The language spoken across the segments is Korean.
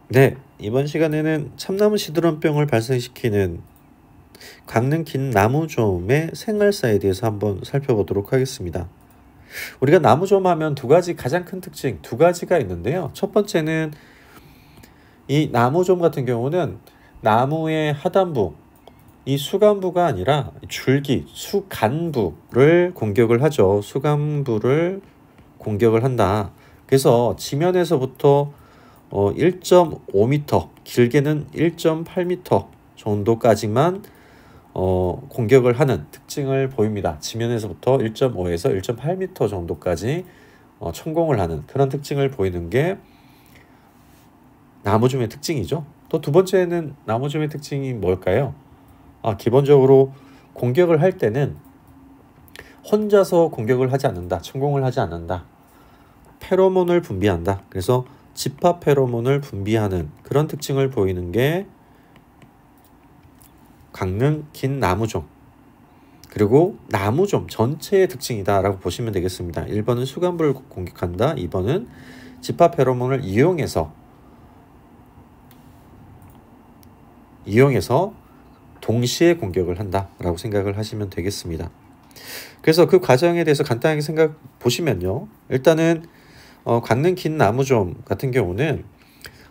네, 이번 시간에는 참나무 시드름병을 발생시키는 강릉 긴 나무좀의 생활사에 대해서 한번 살펴보도록 하겠습니다. 우리가 나무좀 하면 두 가지 가장 큰 특징 두 가지가 있는데요. 첫 번째는 이 나무좀 같은 경우는 나무의 하단부, 이 수간부가 아니라 줄기, 수간부를 공격을 하죠. 수간부를 공격을 한다. 그래서 지면에서부터 1.5m, 길게는 1.8m 정도까지만 공격을 하는 특징을 보입니다. 지면에서부터 1.5에서 1.8m 정도까지 천공을 하는 그런 특징을 보이는 게 나무줌의 특징이죠. 또 두 번째는 나무줌의 특징이 뭘까요? 기본적으로 공격을 할 때는 혼자서 공격을 하지 않는다. 천공을 하지 않는다. 페로몬을 분비한다. 그래서 집합 페로몬을 분비하는 그런 특징을 보이는 게 강릉 긴 나무좀, 그리고 나무좀 전체의 특징이다 라고 보시면 되겠습니다. 1번은 수간부를 공격한다. 2번은 집합 페로몬을 이용해서 동시에 공격을 한다 라고 생각을 하시면 되겠습니다. 그래서 그 과정에 대해서 간단하게 생각 보시면요. 일단은 강릉 긴 나무좀 같은 경우는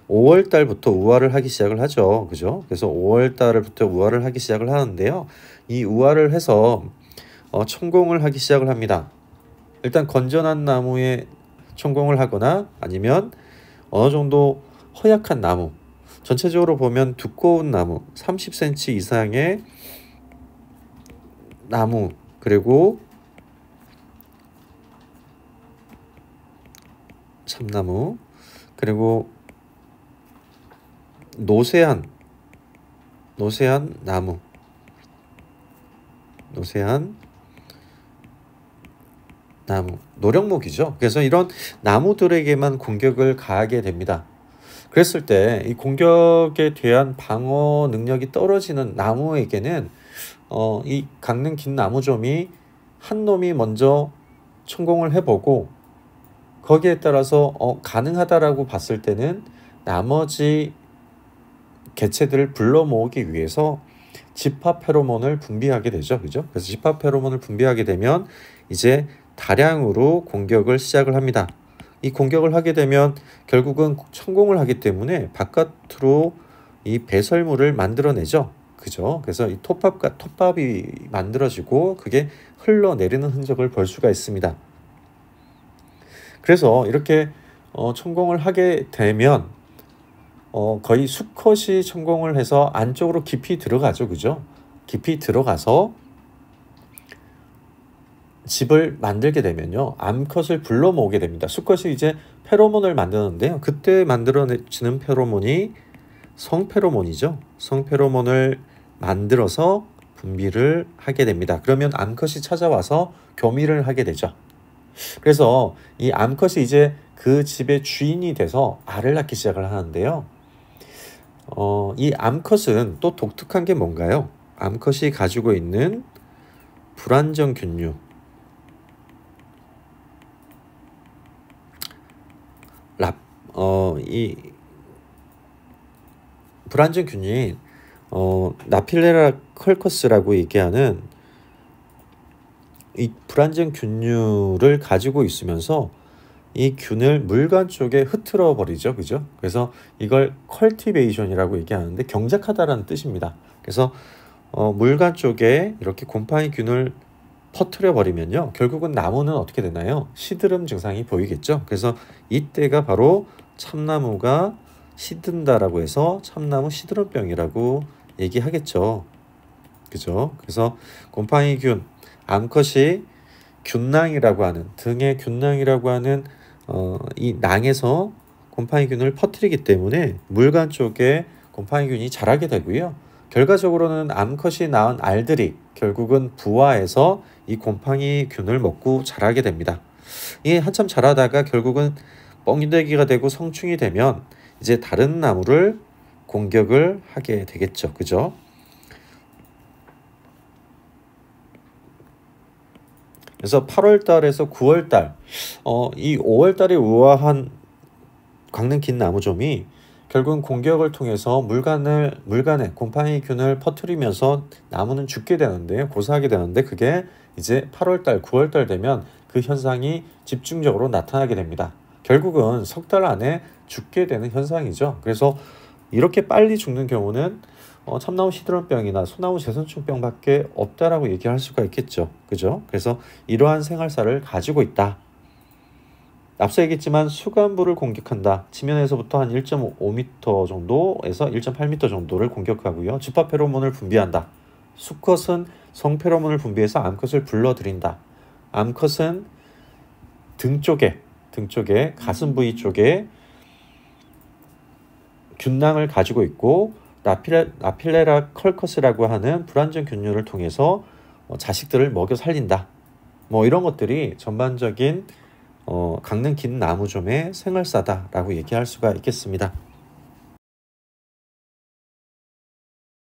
5월 달부터 우화를 하기 시작을 하죠. 그죠? 그래서 5월 달부터 우화를 하기 시작을 하는데요. 이 우화를 해서 천공을 하기 시작을 합니다. 일단 건전한 나무에 천공을 하거나 아니면 어느 정도 허약한 나무, 전체적으로 보면 두꺼운 나무, 30cm 이상의 나무, 그리고 참나무, 그리고 노쇠한 나무, 노령목이죠. 그래서 이런 나무들에게만 공격을 가하게 됩니다. 그랬을 때 이 공격에 대한 방어 능력이 떨어지는 나무에게는 이 강릉 긴 나무좀이 한 놈이 먼저 천공을 해보고 거기에 따라서 가능하다라고 봤을 때는 나머지 개체들을 불러 모으기 위해서 집합 페로몬을 분비하게 되죠. 그죠? 그래서 집합 페로몬을 분비하게 되면 이제 다량으로 공격을 시작을 합니다. 이 공격을 하게 되면 결국은 천공을 하기 때문에 바깥으로 이 배설물을 만들어내죠. 그죠? 그래서 이 톱밥이 만들어지고 그게 흘러내리는 흔적을 볼 수가 있습니다. 그래서 이렇게 천공을 하게 되면 거의 수컷이 천공을 해서 안쪽으로 깊이 들어가죠. 그죠? 깊이 들어가서 집을 만들게 되면요. 암컷을 불러 모으게 됩니다. 수컷이 이제 페로몬을 만드는데요. 그때 만들어지는 페로몬이 성페로몬이죠. 성페로몬을 만들어서 분비를 하게 됩니다. 그러면 암컷이 찾아와서 교미를 하게 되죠. 그래서 이 암컷이 이제 그 집의 주인이 돼서 알을 낳기 시작을 하는데요. 이 암컷은 또 독특한 게 뭔가요? 암컷이 가지고 있는 불안정균류, 이 불안정균인 나필레라 컬커스라고 얘기하는 이 불안정균류를 가지고 있으면서 이 균을 물관 쪽에 흐트러 버리죠. 그죠? 그래서 이걸 컬티베이션이라고 얘기하는데 경작하다라는 뜻입니다. 그래서 물관 쪽에 이렇게 곰팡이 균을 퍼뜨려 버리면요. 결국은 나무는 어떻게 되나요? 시드름 증상이 보이겠죠. 그래서 이때가 바로 참나무가 시든다라고 해서 참나무 시드름병이라고 얘기하겠죠. 그죠? 그래서 곰팡이균, 암컷이 균낭이라고 하는 등의 균낭이라고 하는 이 낭에서 곰팡이균을 퍼뜨리기 때문에 물관 쪽에 곰팡이균이 자라게 되고요. 결과적으로는 암컷이 낳은 알들이 결국은 부화해서 이 곰팡이균을 먹고 자라게 됩니다. 이게 한참 자라다가 결국은 뻥이대기가 되고 성충이 되면 이제 다른 나무를 공격을 하게 되겠죠. 그죠? 그래서 8월 달에서 9월 달, 이 5월 달에 우아한 강릉 긴 나무좀이 결국은 공격을 통해서 물간에 곰팡이균을 퍼뜨리면서 나무는 죽게 되는데, 고사하게 되는데, 그게 이제 8월달, 9월달 되면 그 현상이 집중적으로 나타나게 됩니다. 결국은 석 달 안에 죽게 되는 현상이죠. 그래서 이렇게 빨리 죽는 경우는 참나무 시드름병이나 소나무 재선충병밖에 없다라고 얘기할 수가 있겠죠. 그죠? 그래서 이러한 생활사를 가지고 있다. 앞서 얘기했지만 수간부를 공격한다. 지면에서부터 한 1.5m 정도에서 1.8m 정도를 공격하고요. 주파 페로몬을 분비한다. 수컷은 성 페로몬을 분비해서 암컷을 불러들인다. 암컷은 등 쪽에 가슴 부위 쪽에 균낭을 가지고 있고, 나필레라 컬커스라고 하는 불완전 균류를 통해서 자식들을 먹여 살린다. 뭐 이런 것들이 전반적인 강능 긴 나무좀의 생활사다라고 얘기할 수가 있겠습니다.